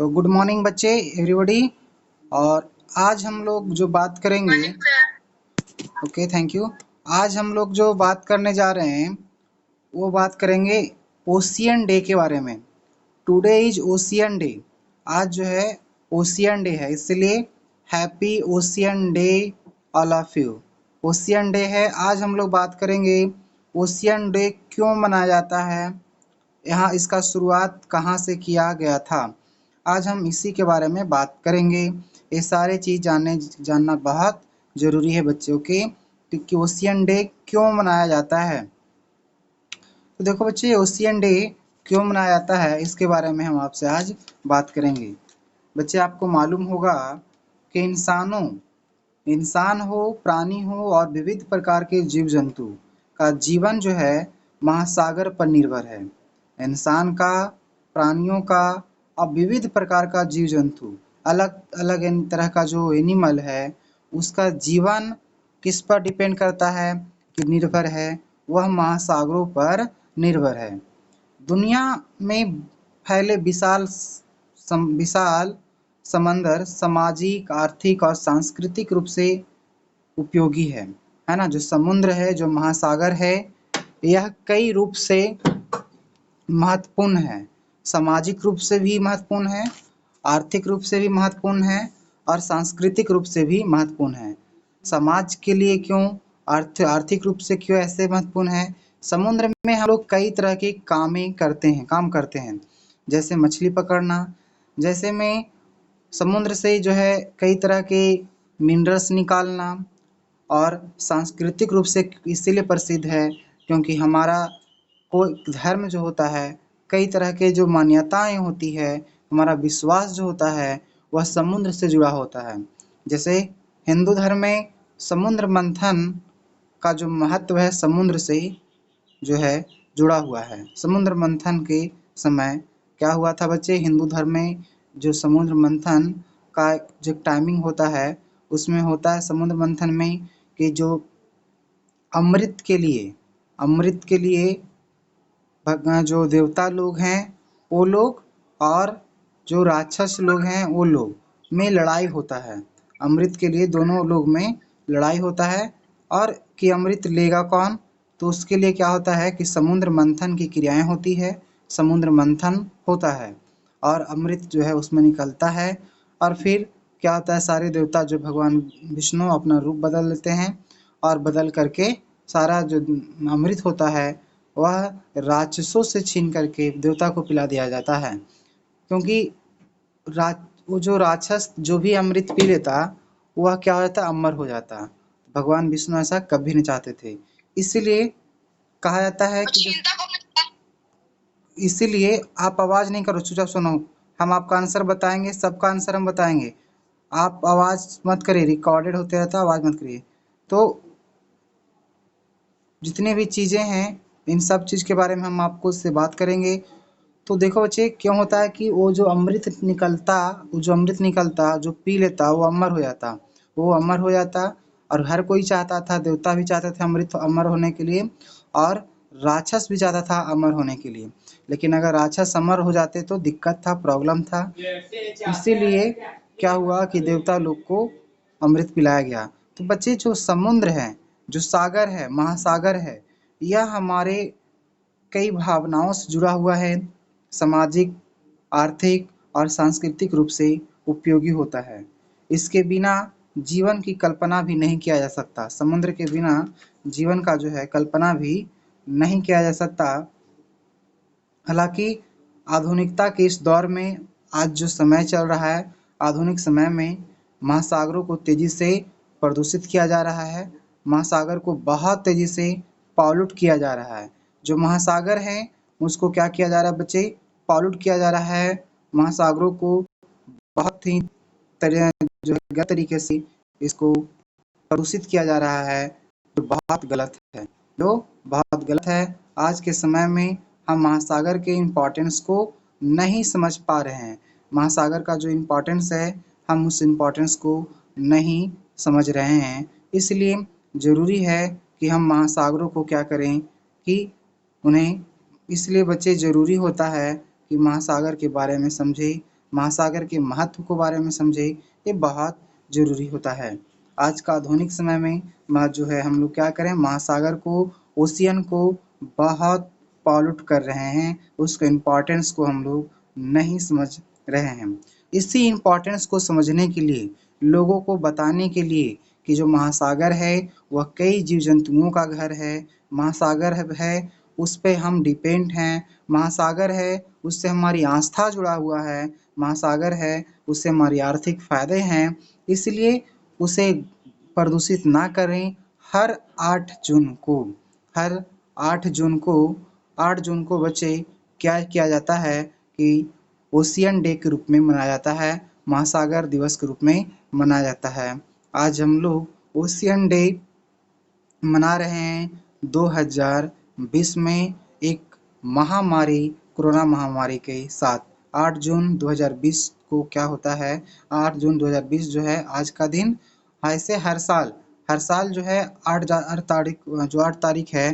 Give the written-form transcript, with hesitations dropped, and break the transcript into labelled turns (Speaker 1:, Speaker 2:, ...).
Speaker 1: तो good morning बच्चे everybody. और आज हम लोग जो बात करेंगे, ओके थैंक यू। आज हम लोग जो बात करने जा रहे हैं वो बात करेंगे ओशियन डे के बारे में। Today is ocean day. आज जो है ओशियन डे है, इसलिए happy ocean day all of you. Ocean day है, आज हम लोग बात करेंगे ओशियन डे क्यों मनाया जाता है, यहाँ इसका शुरुआत कहाँ से किया गया था। आज हम इसी के बारे में बात करेंगे। ये सारे चीज़ जानना बहुत ज़रूरी है बच्चों के कि ओशियन डे क्यों मनाया जाता है। तो देखो बच्चे, ओशियन डे क्यों मनाया जाता है इसके बारे में हम आपसे आज बात करेंगे। बच्चे, आपको मालूम होगा कि इंसान हो, प्राणी हो और विविध प्रकार के जीव जंतु का जीवन जो है महासागर पर निर्भर है। इंसान का, प्राणियों का और विविध प्रकार का जीव जंतु, अलग अलग तरह का जो एनिमल है उसका जीवन किस पर डिपेंड करता है कि निर्भर है, वह महासागरों पर निर्भर है। दुनिया में फैले विशाल समंदर सामाजिक, आर्थिक और सांस्कृतिक रूप से उपयोगी है ना। जो समुद्र है, जो महासागर है, यह कई रूप से महत्वपूर्ण है। सामाजिक रूप से भी महत्वपूर्ण है, आर्थिक रूप से भी महत्वपूर्ण है और सांस्कृतिक रूप से भी महत्वपूर्ण है। समाज के लिए क्यों, आर्थिक रूप से क्यों ऐसे महत्वपूर्ण है? समुद्र में हम लोग कई तरह के काम करते हैं, जैसे मछली पकड़ना। जैसे में समुद्र से जो है कई तरह के मिनरल्स निकालना। और सांस्कृतिक रूप से इसीलिए प्रसिद्ध है क्योंकि हमारा कोई धर्म जो होता है, कई तरह के जो मान्यताएं होती है, हमारा विश्वास जो होता है वह समुद्र से जुड़ा होता है। जैसे हिंदू धर्म में समुद्र मंथन का जो महत्व है समुद्र से जो है जुड़ा हुआ है। समुद्र मंथन के समय क्या हुआ था बच्चे, हिंदू धर्म में जो समुद्र मंथन का जो टाइमिंग होता है उसमें होता है समुद्र मंथन में कि जो अमृत के लिए जो देवता लोग हैं वो लोग और जो राक्षस लोग हैं वो लोग में लड़ाई होता है। अमृत के लिए दोनों लोग में लड़ाई होता है और कि अमृत लेगा कौन। तो उसके लिए क्या होता है कि समुद्र मंथन की क्रियाएं होती है, समुद्र मंथन होता है और अमृत जो है उसमें निकलता है। और फिर क्या होता है, सारे देवता जो भगवान विष्णु अपना रूप बदल लेते हैं और बदल करके सारा जो अमृत होता है वह राक्षसों से छीन करके देवता को पिला दिया जाता है। क्योंकि वो जो राक्षस जो भी अमृत पी लेता वह क्या हो जाता, अमर हो जाता। भगवान विष्णु ऐसा कभी नहीं चाहते थे, इसीलिए कहा जाता है कि इसीलिए आप आवाज नहीं करो, चुपचाप सुनो। हम आपका आंसर बताएंगे, सबका आंसर हम बताएंगे। आप आवाज मत करिए, रिकॉर्डेड होते रहता, आवाज मत करिए। तो जितने भी चीजें हैं इन सब चीज के बारे में हम आपको से बात करेंगे। तो देखो बच्चे, क्यों होता है कि वो जो अमृत निकलता जो पी लेता वो अमर हो जाता, वो अमर हो जाता। और हर कोई चाहता था, देवता भी चाहते थे अमृत अमर होने के लिए और राक्षस भी चाहता था अमर होने के लिए। लेकिन अगर राक्षस अमर हो जाते तो दिक्कत था, प्रॉब्लम था। इसीलिए क्या हुआ कि देवता लोग को अमृत पिलाया गया। तो बच्चे, जो समुद्र है, जो सागर है, महासागर है, यह हमारे कई भावनाओं से जुड़ा हुआ है। सामाजिक, आर्थिक और सांस्कृतिक रूप से उपयोगी होता है। इसके बिना जीवन की कल्पना भी नहीं किया जा सकता। समुद्र के बिना जीवन का जो है कल्पना भी नहीं किया जा सकता। हालांकि आधुनिकता के इस दौर में आज जो समय चल रहा है, आधुनिक समय में महासागरों को तेजी से प्रदूषित किया जा रहा है। महासागर को बहुत तेजी से पॉल्यूट किया जा रहा है। जो महासागर है उसको क्या किया जा रहा है बच्चे, पॉल्यूट किया जा रहा है। महासागरों को बहुत ही तरह जो है गलत तरीके से इसको प्रदूषित किया जा रहा है, जो बहुत गलत है, जो बहुत गलत है। आज के समय में हम महासागर के इम्पोर्टेंस को नहीं समझ पा रहे हैं। महासागर का जो इम्पोर्टेंस है हम उस इम्पोर्टेंस को नहीं समझ रहे हैं। इसलिए ज़रूरी है कि हम महासागरों को क्या करें कि उन्हें, इसलिए बच्चे ज़रूरी होता है कि महासागर के बारे में समझें, महासागर के महत्व के बारे में समझे, ये बहुत ज़रूरी होता है। आज का आधुनिक समय में जो है हम लोग क्या करें, महासागर को, ओशियन को बहुत पॉल्यूट कर रहे हैं, उसके इम्पोर्टेंस को हम लोग नहीं समझ रहे हैं। इसी इम्पोर्टेंस को समझने के लिए, लोगों को बताने के लिए कि जो महासागर है वह कई जीव जंतुओं का घर है, महासागर है उस पे हम डिपेंड हैं, महासागर है उससे हमारी आस्था जुड़ा हुआ है, महासागर है उससे हमारी आर्थिक फायदे हैं, इसलिए उसे प्रदूषित ना करें। हर 8 जून को हर 8 जून को 8 जून को बच्चे क्या किया जाता है कि ओशियन डे के रूप में मनाया जाता है, महासागर दिवस के रूप में मनाया जाता है। आज हम लोग ओशियन डे मना रहे हैं 2020 में एक महामारी, कोरोना महामारी के साथ। 8 जून 2020 को क्या होता है, 8 जून 2020 जो है आज का दिन, ऐसे हर साल जो है 8 तारीख है